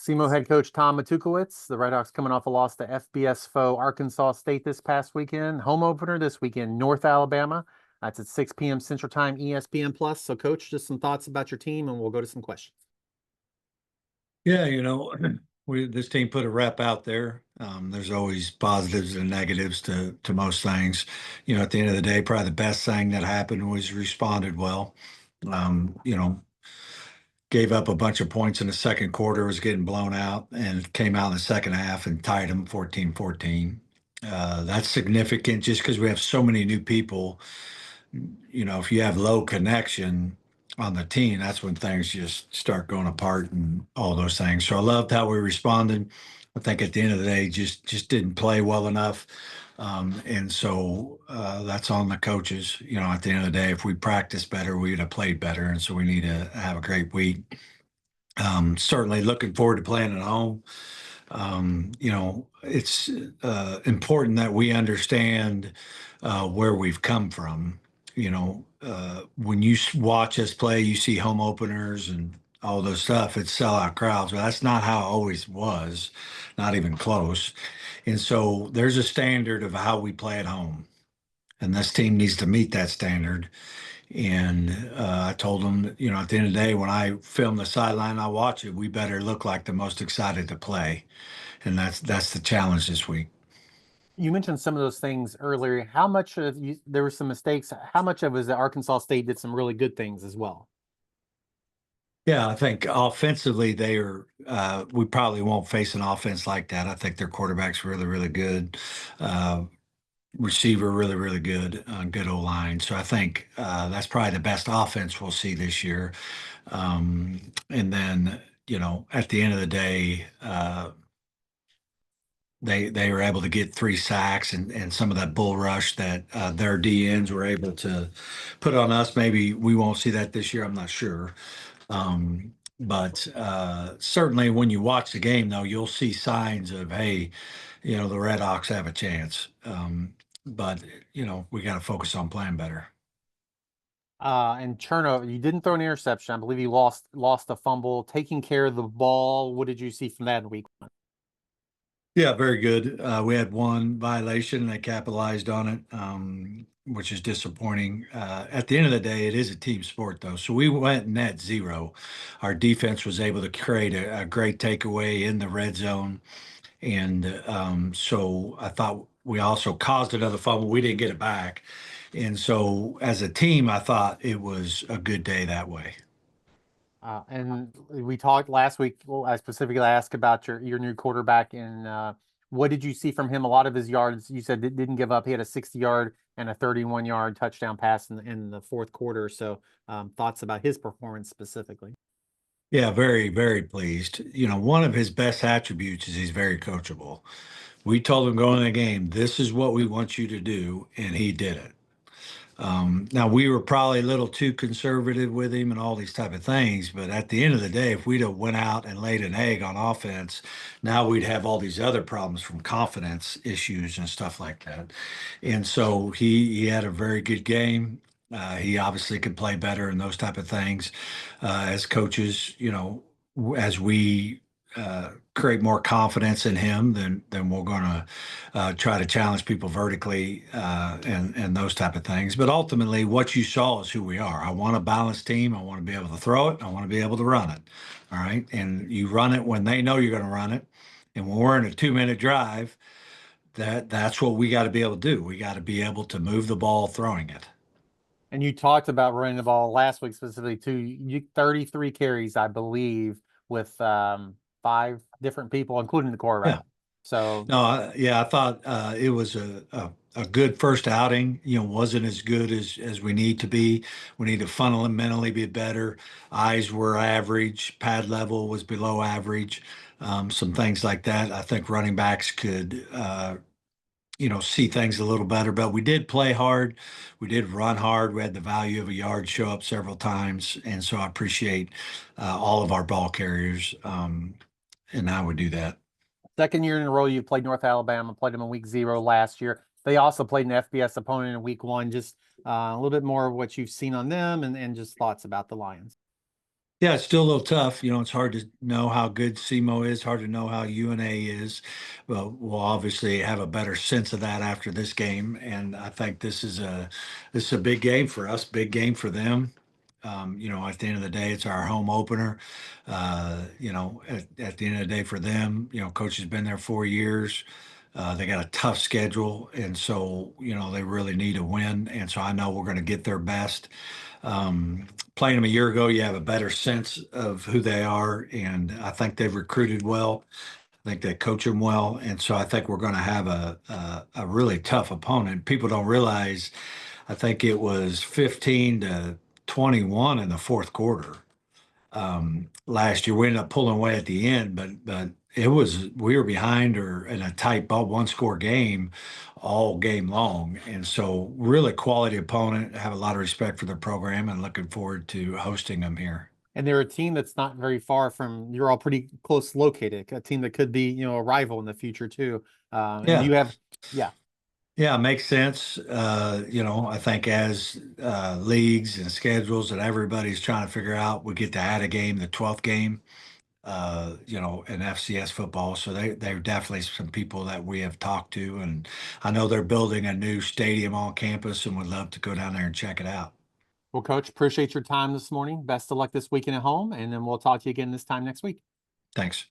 SEMO head coach Tom Matukewicz. The Redhawks coming off a loss to FBS foe Arkansas State this past weekend. Home opener this weekend, North Alabama. That's at 6 p.m. Central Time, ESPN Plus. So, Coach, just some thoughts about your team, and we'll go to some questions. Yeah, this team put a rep out there. There's always positives and negatives to most things. At the end of the day, probably the best thing that happened was responded well. Um, you know, Gave up a bunch of points in the second quarter, was getting blown out, and came out in the second half and tied them 14-14. That's significant just because we have so many new people. If you have low connection on the team, that's when things just start going apart and all those things. So I loved how we responded. I think at the end of the day, just didn't play well enough. And so that's on the coaches. At the end of the day, if we practiced better, we would have played better. And so we need to have a great week. Certainly looking forward to playing at home. It's important that we understand where we've come from. When you watch us play, you see home openers and all those stuff. It's sellout crowds, but that's not how it always was, not even close. And so there's a standard of how we play at home, and this team needs to meet that standard. And I told them, at the end of the day, when I film the sideline, I watch it, we better look like the most excited to play. And that's the challenge this week. You mentioned some of those things earlier. How much of you, there were some mistakes? How much of it was that Arkansas State did some really good things as well? Yeah, I think offensively we probably won't face an offense like that. I think their quarterback's really, really good. Uh, Receiver really, really good. Good O-line. So I think that's probably the best offense we'll see this year. And then, at the end of the day, they were able to get 3 sacks and some of that bull rush that their DNs were able to put on us. Maybe we won't see that this year. I'm not sure. But certainly when you watch the game, though, you'll see signs of, hey, the Redhawks have a chance. But we got to focus on playing better. And turnover, you didn't throw an interception. I believe you lost a fumble. Taking care of the ball. What did you see from that in week one? Yeah, very good. We had one violation and they capitalized on it, which is disappointing. At the end of the day, it is a team sport, though. So we went net zero. Our defense was able to create a great takeaway in the red zone. And so I thought we also caused another fumble. We didn't get it back. And so as a team, I thought it was a good day that way. And we talked last week. Well, I specifically asked about your new quarterback, and what did you see from him? A lot of his yards, you said, didn't give up. He had a 60-yard and a 31-yard touchdown pass in the fourth quarter. So, thoughts about his performance specifically? Yeah, very, very pleased. One of his best attributes is he's very coachable. We told him going in the game, this is what we want you to do, and he did it. Now we were probably a little too conservative with him and all these type of things, but at the end of the day, if we'd have went out and laid an egg on offense, now we'd have all these other problems from confidence issues and stuff like that. And so he had a very good game. He obviously could play better and those type of things. As coaches, as we create more confidence in him, then we're going to try to challenge people vertically and those type of things. But ultimately, what you saw is who we are. I want a balanced team. I want to be able to throw it. I want to be able to run it. All right, and you run it when they know you're going to run it. And when we're in a 2-minute drive, that's what we got to be able to do. We got to be able to move the ball throwing it. And you talked about running the ball last week specifically too. You 33 carries, I believe, with 5 different people, including the quarterback. Yeah. So No, I thought it was a good first outing. Wasn't as good as we need to be. We need to fundamentally be better. Eyes were average. Pad level was below average. Some things like that. I think running backs could see things a little better. But we did play hard. We did run hard. We had the value of a yard show up several times, and so I appreciate all of our ball carriers and how we do that. second year in a row you've played North Alabama, played them in week 0 last year. They also played an FBS opponent in week 1. Just a little bit more of what you've seen on them and just thoughts about the Lions. Yeah, it's still a little tough. You know, it's hard to know how good SEMO is, hard to know how UNA is. Well, we'll obviously have a better sense of that after this game. And I think this is a big game for us, big game for them. You know, at the end of the day, it's our home opener. You know, at the end of the day for them, you know, coach has been there 4 years. They got a tough schedule, and so you know they really need a win. And so I know we're going to get their best. Playing them a year ago, you have a better sense of who they are, and I think they've recruited well. I think they coach them well, and so I think we're going to have a really tough opponent. People don't realize. I think it was 15-21 in the fourth quarter last year. We ended up pulling away at the end, but it was we were behind or in a tight ball one score game all game long, and so really quality opponent. Have a lot of respect for the program and looking forward to hosting them here. And they're a team that's not very far from, you're all pretty close located, a team that could be, a rival in the future too. And Yeah, you have, yeah. yeah, makes sense. You know, I think as leagues and schedules that everybody's trying to figure out, we get to add a game, the 12th game. You know, in FCS football. So they're definitely some people that we have talked to, and I know they're building a new stadium on campus, and would love to go down there and check it out. Well, Coach, appreciate your time this morning. Best of luck this weekend at home, and then we'll talk to you again this time next week. Thanks.